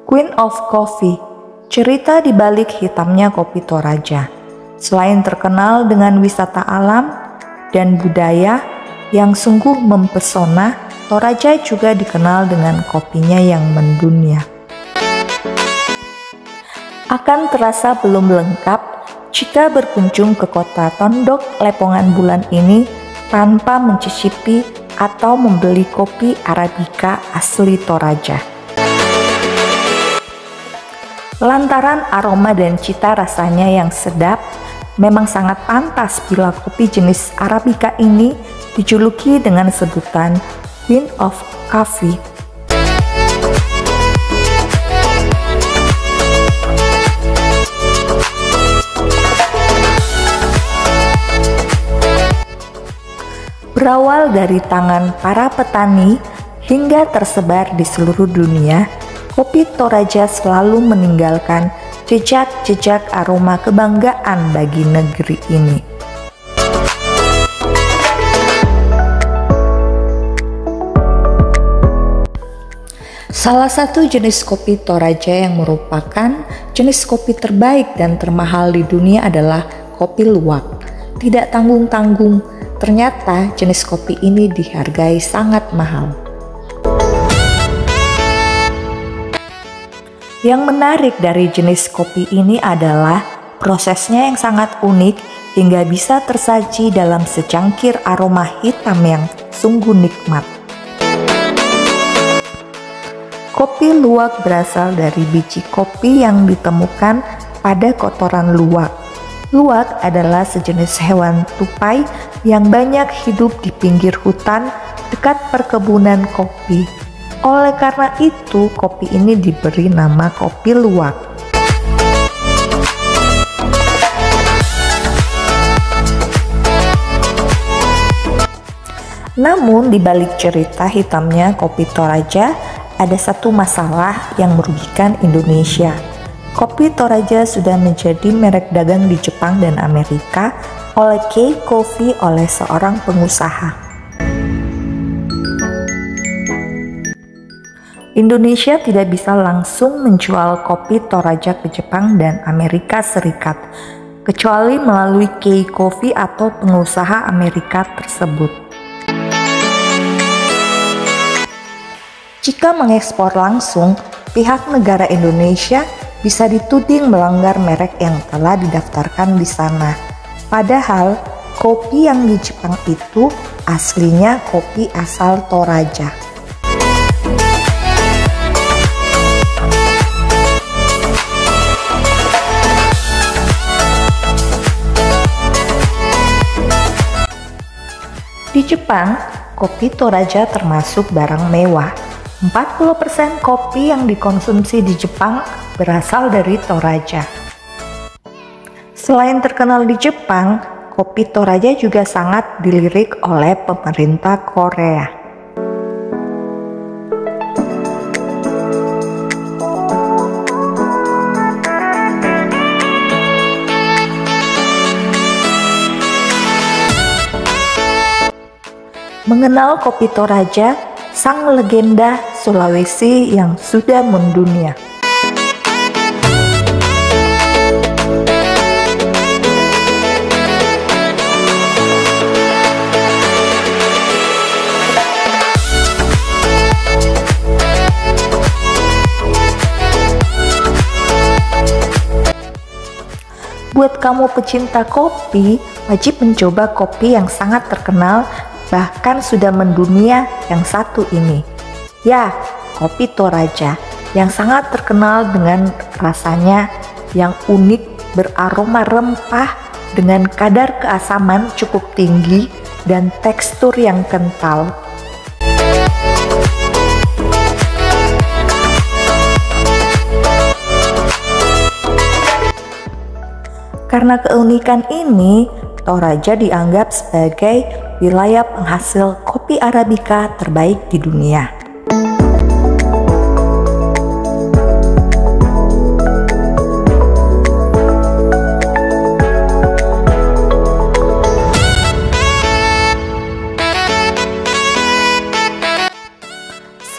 Queen of Coffee, cerita di balik hitamnya kopi Toraja. Selain terkenal dengan wisata alam dan budaya yang sungguh mempesona, Toraja juga dikenal dengan kopinya yang mendunia. Akan terasa belum lengkap jika berkunjung ke kota Tondok Lepongan Bulan ini tanpa mencicipi atau membeli kopi Arabica asli Toraja. Lantaran aroma dan cita rasanya yang sedap, memang sangat pantas bila kopi jenis Arabica ini dijuluki dengan sebutan Queen of Coffee. Berawal dari tangan para petani hingga tersebar di seluruh dunia, kopi Toraja selalu meninggalkan jejak-jejak aroma kebanggaan bagi negeri ini. Salah satu jenis kopi Toraja yang merupakan jenis kopi terbaik dan termahal di dunia adalah kopi luwak. Tidak tanggung-tanggung, ternyata jenis kopi ini dihargai sangat mahal. Yang menarik dari jenis kopi ini adalah prosesnya yang sangat unik hingga bisa tersaji dalam secangkir aroma hitam yang sungguh nikmat. Kopi luwak berasal dari biji kopi yang ditemukan pada kotoran luwak. Luwak adalah sejenis hewan tupai yang banyak hidup di pinggir hutan dekat perkebunan kopi. Oleh karena itu, kopi ini diberi nama kopi luwak. Namun, di balik cerita hitamnya kopi Toraja, ada satu masalah yang merugikan Indonesia. Kopi Toraja sudah menjadi merek dagang di Jepang dan Amerika oleh Kei Coffee oleh seorang pengusaha. Indonesia tidak bisa langsung menjual kopi Toraja ke Jepang dan Amerika Serikat, kecuali melalui Kei Coffee atau pengusaha Amerika tersebut. Jika mengekspor langsung, pihak negara Indonesia bisa dituding melanggar merek yang telah didaftarkan di sana. Padahal, kopi yang di Jepang itu aslinya kopi asal Toraja. Di Jepang, kopi Toraja termasuk barang mewah. 40% kopi yang dikonsumsi di Jepang berasal dari Toraja. Selain terkenal di Jepang, kopi Toraja juga sangat dilirik oleh pemerintah Korea. Mengenal kopi Toraja, sang legenda Sulawesi yang sudah mendunia. Buat kamu pecinta kopi, wajib mencoba kopi yang sangat terkenal bahkan sudah mendunia yang satu ini. Ya, kopi Toraja yang sangat terkenal dengan rasanya yang unik, beraroma rempah dengan kadar keasaman cukup tinggi dan tekstur yang kental. Karena keunikan ini, Toraja dianggap sebagai wilayah penghasil kopi Arabica terbaik di dunia.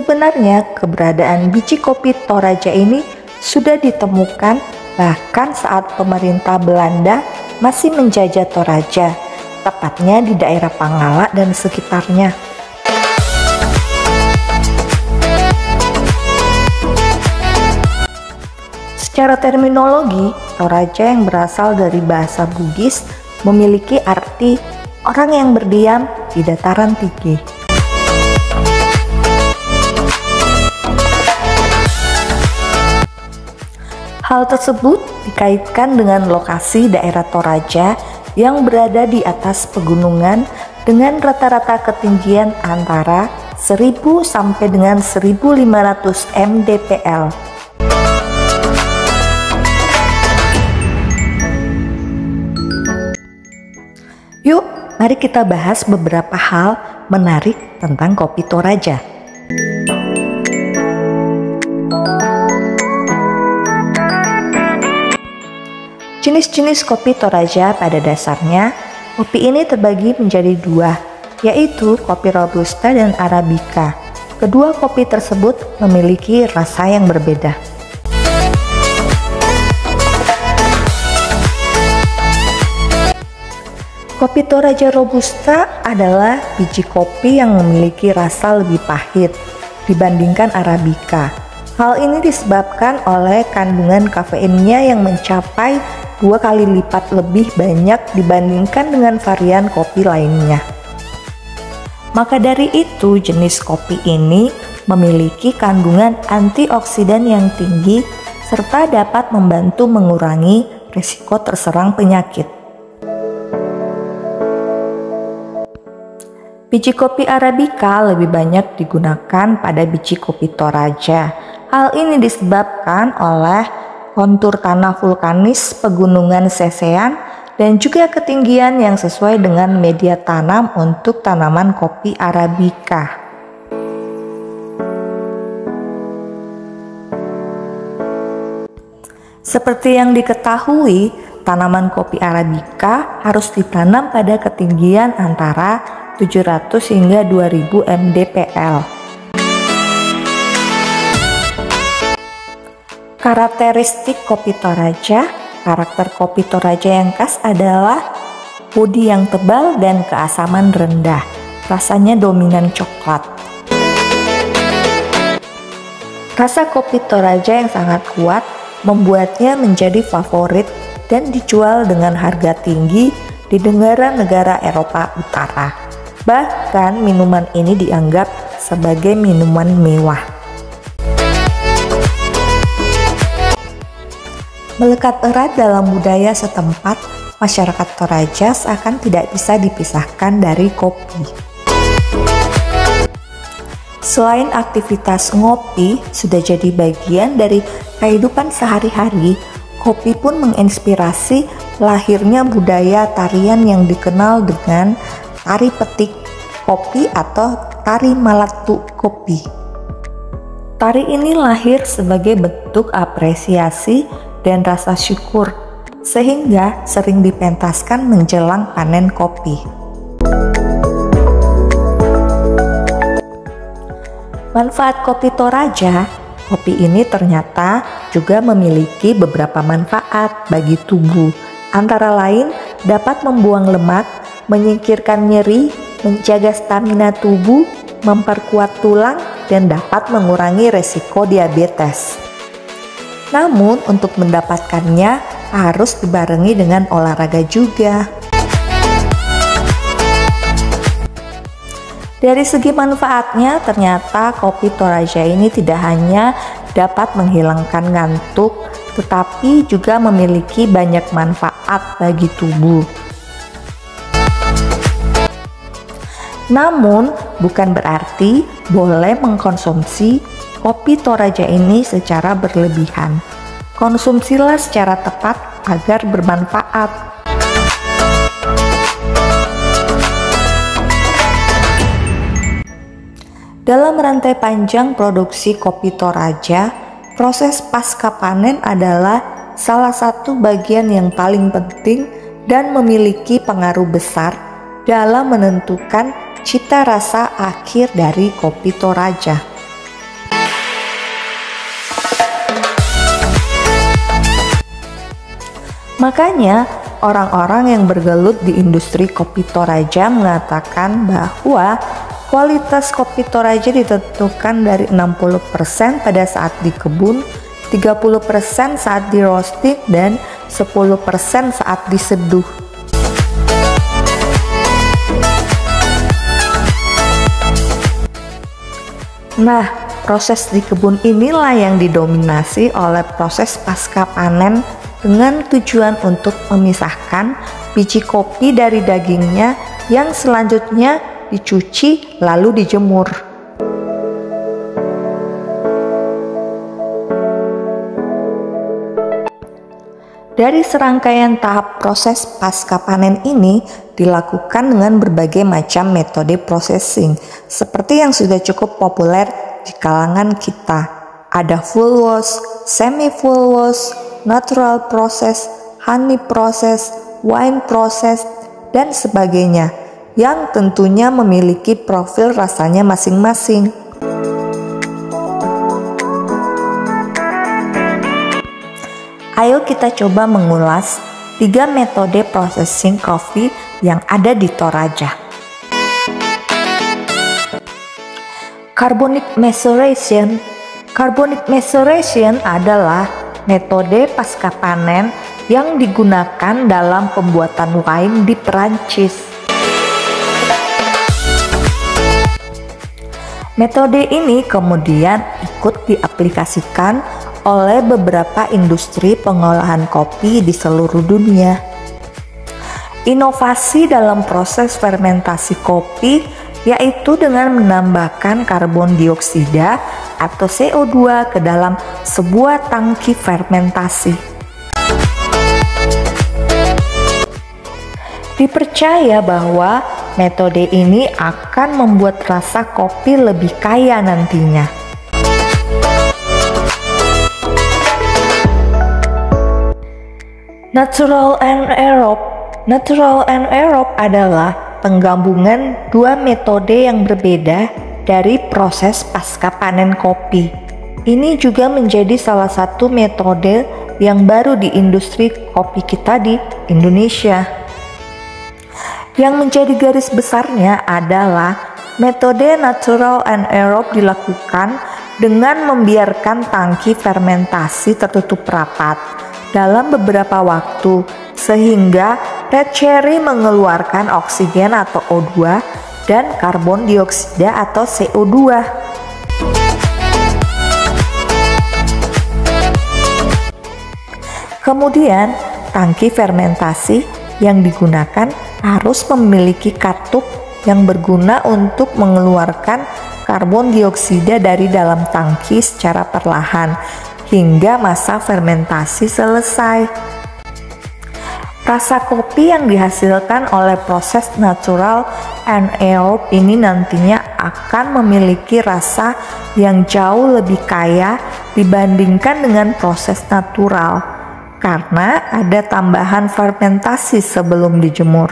Sebenarnya keberadaan biji kopi Toraja ini sudah ditemukan bahkan saat pemerintah Belanda masih menjajah Toraja, tepatnya di daerah Pangala dan sekitarnya. Secara terminologi, Toraja yang berasal dari bahasa Bugis memiliki arti orang yang berdiam di dataran tinggi. Hal tersebut dikaitkan dengan lokasi daerah Toraja yang berada di atas pegunungan dengan rata-rata ketinggian antara 1000 sampai dengan 1500 mdpl. Yuk, mari kita bahas beberapa hal menarik tentang kopi Toraja. Jenis-jenis kopi Toraja pada dasarnya, kopi ini terbagi menjadi dua, yaitu kopi Robusta dan Arabica. Kedua kopi tersebut memiliki rasa yang berbeda. Kopi Toraja Robusta adalah biji kopi yang memiliki rasa lebih pahit dibandingkan Arabica. Hal ini disebabkan oleh kandungan kafeinnya yang mencapai 2 kali lipat lebih banyak dibandingkan dengan varian kopi lainnya. Maka dari itu, jenis kopi ini memiliki kandungan antioksidan yang tinggi serta dapat membantu mengurangi risiko terserang penyakit. Biji kopi Arabica lebih banyak digunakan pada biji kopi Toraja. Hal ini disebabkan oleh kontur tanah vulkanis pegunungan Sesean dan juga ketinggian yang sesuai dengan media tanam untuk tanaman kopi Arabica. Seperti yang diketahui, tanaman kopi Arabica harus ditanam pada ketinggian antara 700 hingga 2000 mdpl. Karakteristik kopi Toraja, karakter kopi Toraja yang khas adalah bodi yang tebal dan keasaman rendah. Rasanya dominan coklat. Rasa kopi Toraja yang sangat kuat membuatnya menjadi favorit dan dijual dengan harga tinggi di negara-negara Eropa Utara. Bahkan minuman ini dianggap sebagai minuman mewah. Melekat erat dalam budaya setempat, masyarakat Toraja seakan tidak bisa dipisahkan dari kopi. Selain aktivitas ngopi sudah jadi bagian dari kehidupan sehari-hari, kopi pun menginspirasi lahirnya budaya tarian yang dikenal dengan tari petik kopi atau tari malatu kopi. Tari ini lahir sebagai bentuk apresiasi dan rasa syukur, sehingga sering dipentaskan menjelang panen kopi. Manfaat kopi Toraja, kopi ini ternyata juga memiliki beberapa manfaat bagi tubuh, antara lain dapat membuang lemak, menyingkirkan nyeri, menjaga stamina tubuh, memperkuat tulang, dan dapat mengurangi resiko diabetes. Namun untuk mendapatkannya harus dibarengi dengan olahraga juga. Dari segi manfaatnya, ternyata kopi Toraja ini tidak hanya dapat menghilangkan ngantuk, tetapi juga memiliki banyak manfaat bagi tubuh. Namun bukan berarti boleh mengkonsumsi kopi Toraja ini secara berlebihan. Konsumsilah secara tepat agar bermanfaat. Dalam rantai panjang produksi kopi Toraja, proses pasca panen adalah salah satu bagian yang paling penting dan memiliki pengaruh besar dalam menentukan cita rasa akhir dari kopi Toraja. Makanya orang-orang yang bergelut di industri kopi Toraja mengatakan bahwa kualitas kopi Toraja ditentukan dari 60% pada saat di kebun, 30% saat di roasting, dan 10% saat diseduh. Nah, proses di kebun inilah yang didominasi oleh proses pasca panen dengan tujuan untuk memisahkan biji kopi dari dagingnya yang selanjutnya dicuci lalu dijemur. Dari serangkaian tahap proses pasca panen ini dilakukan dengan berbagai macam metode processing seperti yang sudah cukup populer di kalangan kita. Ada full wash, semi full wash, natural process, honey process, wine process, dan sebagainya yang tentunya memiliki profil rasanya masing-masing. Ayo kita coba mengulas 3 metode processing kopi yang ada di Toraja. Carbonic maceration. Carbonic maceration adalah metode pasca panen yang digunakan dalam pembuatan wine di Perancis. Metode ini kemudian ikut diaplikasikan oleh beberapa industri pengolahan kopi di seluruh dunia. Inovasi dalam proses fermentasi kopi yaitu dengan menambahkan karbon dioksida atau CO2 ke dalam sebuah tangki fermentasi. Dipercaya bahwa metode ini akan membuat rasa kopi lebih kaya nantinya. Natural anaerobe. Natural anaerobe adalah penggabungan 2 metode yang berbeda dari proses pasca panen kopi. Ini juga menjadi salah satu metode yang baru di industri kopi kita di Indonesia. Yang menjadi garis besarnya adalah metode natural anaerobe dilakukan dengan membiarkan tangki fermentasi tertutup rapat dalam beberapa waktu sehingga red cherry mengeluarkan oksigen atau O2 dan karbon dioksida atau CO2. Kemudian tangki fermentasi yang digunakan harus memiliki katup yang berguna untuk mengeluarkan karbon dioksida dari dalam tangki secara perlahan hingga masa fermentasi selesai. Rasa kopi yang dihasilkan oleh proses natural anaerobe ini nantinya akan memiliki rasa yang jauh lebih kaya dibandingkan dengan proses natural karena ada tambahan fermentasi sebelum dijemur.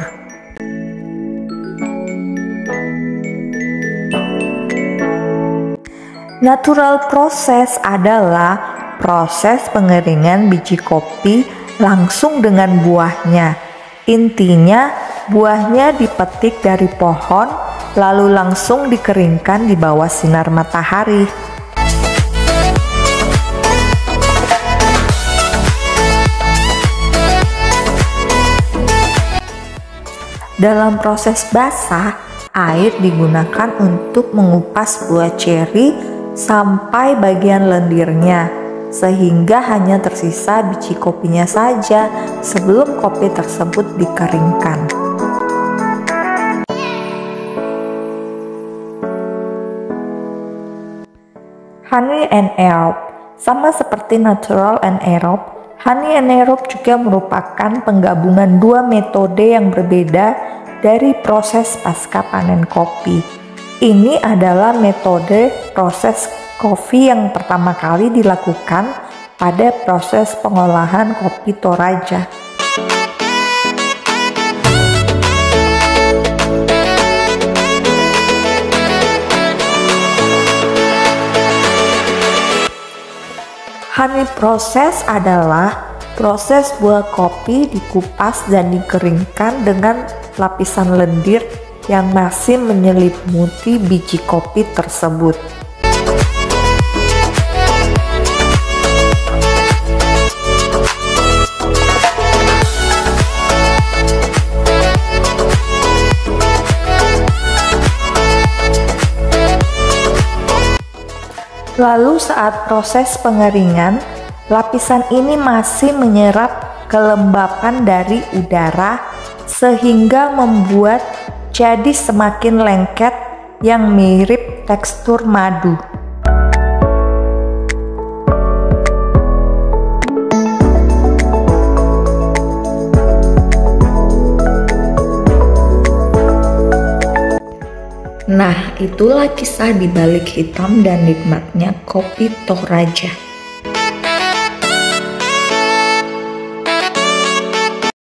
Natural process adalah proses pengeringan biji kopi langsung dengan buahnya. Intinya, buahnya dipetik dari pohon lalu langsung dikeringkan di bawah sinar matahari. Dalam proses basah, air digunakan untuk mengupas buah ceri sampai bagian lendirnya, sehingga hanya tersisa biji kopinya saja sebelum kopi tersebut dikeringkan. Honey anaerobe. Sama seperti natural anaerobe, honey anaerobe juga merupakan penggabungan 2 metode yang berbeda dari proses pasca panen kopi. Ini adalah metode proses kopi yang pertama kali dilakukan pada proses pengolahan kopi Toraja. Honey process adalah Proses buah kopi dikupas dan dikeringkan dengan lapisan lendir yang masih menyelimuti biji kopi tersebut. Lalu saat proses pengeringan, lapisan ini masih menyerap kelembapan dari udara sehingga membuat jadi semakin lengket yang mirip tekstur madu. Nah, itulah kisah di balik hitam dan nikmatnya kopi Toraja.